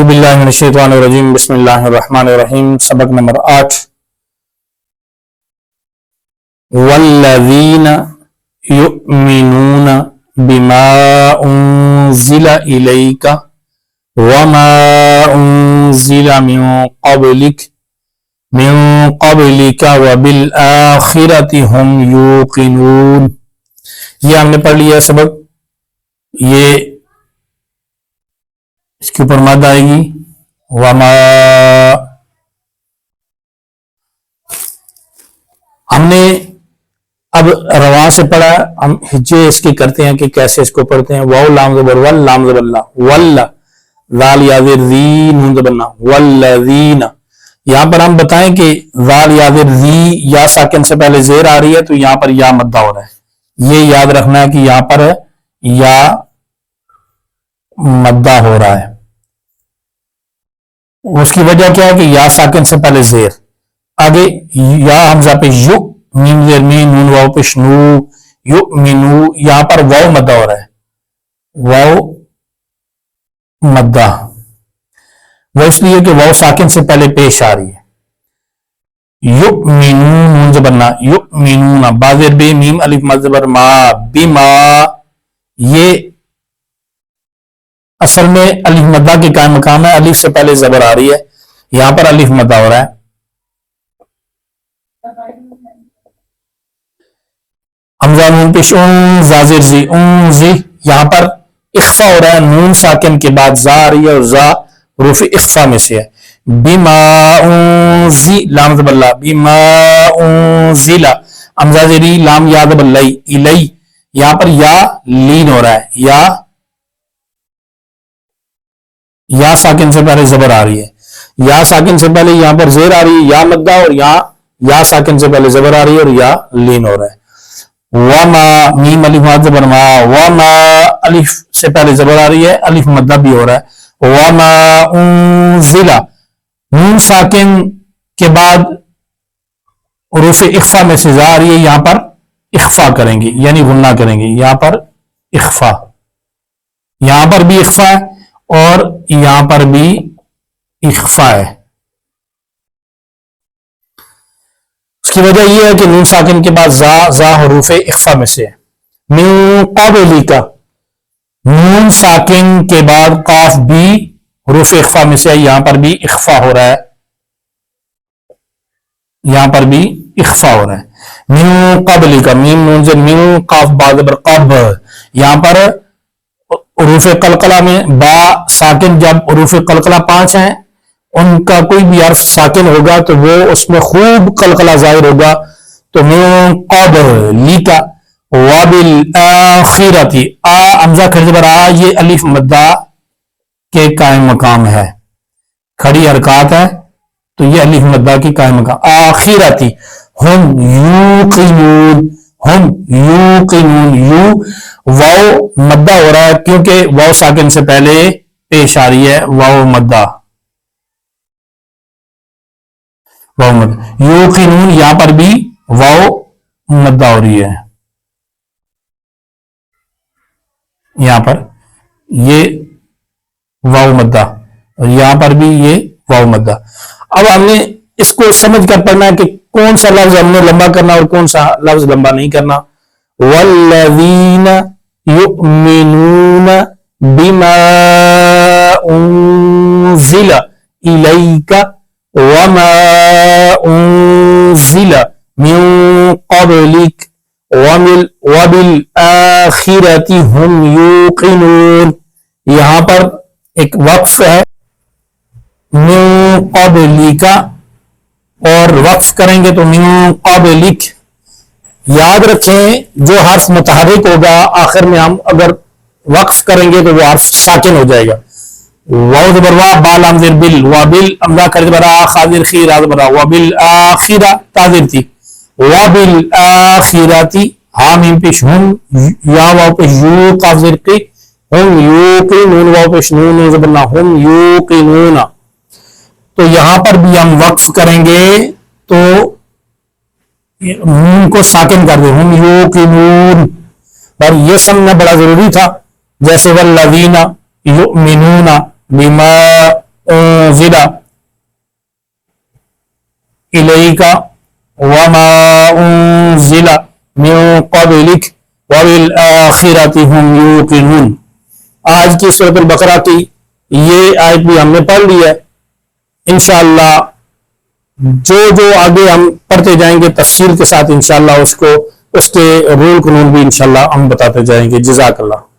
बिल्लाहि मिनश शैतानिर रजीम बिस्मिल्लाहिर रहमानिर रहीम। सबक नंबर 8। वल्लज़ीना युमिनूना बिमा उन्ज़िला इलैका वमा उन्ज़िला मिन क़ब्लिका वबिल आखिरति हुम यूक़िनून। ये हमने पढ़ लिया सबक। ये इसके ऊपर मद आएगी वमा। हमने अब रवा से पढ़ा, हम हिज्जे इसके करते हैं कि कैसे इसको पढ़ते हैं। वाव लाम ज़बर वल लाम ज़बर ला वल्ला ज़ाल याज़िर ज़ी नून ज़बर ना वल्लज़ीना। यहां पर हम बताएं कि ज़ाल याज़िर ज़ी या साकिन से पहले ज़ेर आ रही है तो यहां पर या मद्दा हो रहा है। ये याद रखना है कि यहां पर या मद्दा हो रहा है। उसकी वजह क्या है कि या साकिन से पहले ज़ेर, आगे या हमजा पे यु मीम ज़ेर में नून वाव पेश नू यु मीनू, यहां पर वाव मद्दा हो रहा है। वाव मद्दा वो इसलिए कि वाव साकिन से पहले पेश आ रही है। यु मीनू नून ज़बरना यु मीनू ना बाज़ेर बे मीम अलिफ मद ज़बर मा बिमा। ये असल में अलिफ मद्दा के कायम मकाम है। अलिफ से पहले ज़बर आ रही है, यहां पर अलिफ मद्दा हो रहा है। हमजा नून पेश ज़ाज़िर ज़ी ज़ी, यहां पर इख्फा हो रहा है। नून साकिन के बाद ज़ा आ रही है और ज़ा रूफ इख्फा में से है। बिमा ज़ी लाम ज़बर ला बिमा ज़िला हमजा ज़ेरी लाम या ज़बर लई इलई, यहां पर या लीन हो रहा है। या साकिन से पहले ज़बर आ रही है। या साकिन से पहले यहां पर ज़ेर आ रही है या मद्दा, और या साकिन से पहले ज़बर आ रही है और या लीन हो रहा है। वमा मीम अलिफ मद ज़बर मा वमा अलिफ से पहले ज़बर आ रही है, अलिफ मद्दा भी हो रहा है। वमा उन्ज़िला नून साकिन के बाद रूफ इख्फा में से ज़ा आ रही है, यहां पर इख्फा करेंगे यानी गुन्ना करेंगे। यहां पर इख्फा, यहां पर भी इख्फा है और यहां पर भी इख्फा है। उसकी वजह यह है कि नून साकिन के बाद ज़ा हरूफ इख्फा में से है। मिन क़ब्लिका नून साकिन के बाद काफ भी हरूफ इख्फा में से है, यहां पर भी इख्फा हो रहा है। यहां पर भी इख्फा हो रहा है। मिन क़ब्लिका मीम नून से मिन काफ बा ज़बर क़ब, यहां पर उरूफ कलकला में बा साकिन, जब उरूफ कलकला 5 हैं उनका कोई भी हर्फ साकिन होगा तो वो उसमें खूब कलकला जाहिर होगा। तो मिन क़ब्लिका वबिल आखिरति आ हमजा खड़ी ज़बर आ, ये अलिफ मद्दा के कायम मकाम है। खड़ी हरकत है तो ये अलिफ मद्दा की कायम मकाम। आखिरति हम यूक़िनून हम यूक़िनून यू वाव मद्दा हो रहा है क्योंकि वाव साकिन से पहले पेश आ रही है। वाव मद्दा यूक़िनून, यहां पर भी वाव मद्दा हो रही है। यहां पर ये वाव मद्दा और यहां पर भी ये वाव मद्दा। अब हमने इसको समझ कर पढ़ना है कि कौन सा लफ्ज हमने लंबा करना और कौन सा लफ्ज लंबा नहीं करना। वल्लज़ीना युमिनून बिमा उन्ज़िला इलैका वमा उन्ज़िला मिन क़ब्लिक वबिल आखिरति हुम यूक़िनून। यहां पर एक वक्फ है मिन क़ब्लिका, और वक्फ करेंगे तो मिन क़ब्लिक। याद रखें जो हर्फ मुतहर्रिक होगा आखिर में हम अगर वक्फ करेंगे तो वो हर्फ साकिन हो जाएगा। वाव ज़बर वा बा लाम ज़ेर बिल वबिल हमजा खड़ी ज़बर आ खाज़िर खी रा ज़बर वबिल आखिरा ताज़िर थी वबिल आखिरति हा मीम पेश हुम या वाव पेश यू काफ ज़ेर की हुम यूक़िनून वाव पेश नून ज़बर ना हुम यूक़िनून। तो यहां पर भी हम वक्फ करेंगे तो नून को साकिन कर दे हम यूक़िनून, पर यह समझना बड़ा जरूरी था। जैसे वल्लज़ीना युमिनूना बिमा انزل الیک وما انزل من قبلک وبالآخرۃ ہم یوقنون۔ آج کی سورۃ البقرہ کی یہ آیت بھی ہم نے پڑھ لی ہے۔ انشاءاللہ جو آگے ہم پڑھتے جائیں گے تفصیل کے ساتھ انشاءاللہ اس کے رول قانون بھی انشاءاللہ ہم بتاتے جائیں گے۔ جزاک اللہ۔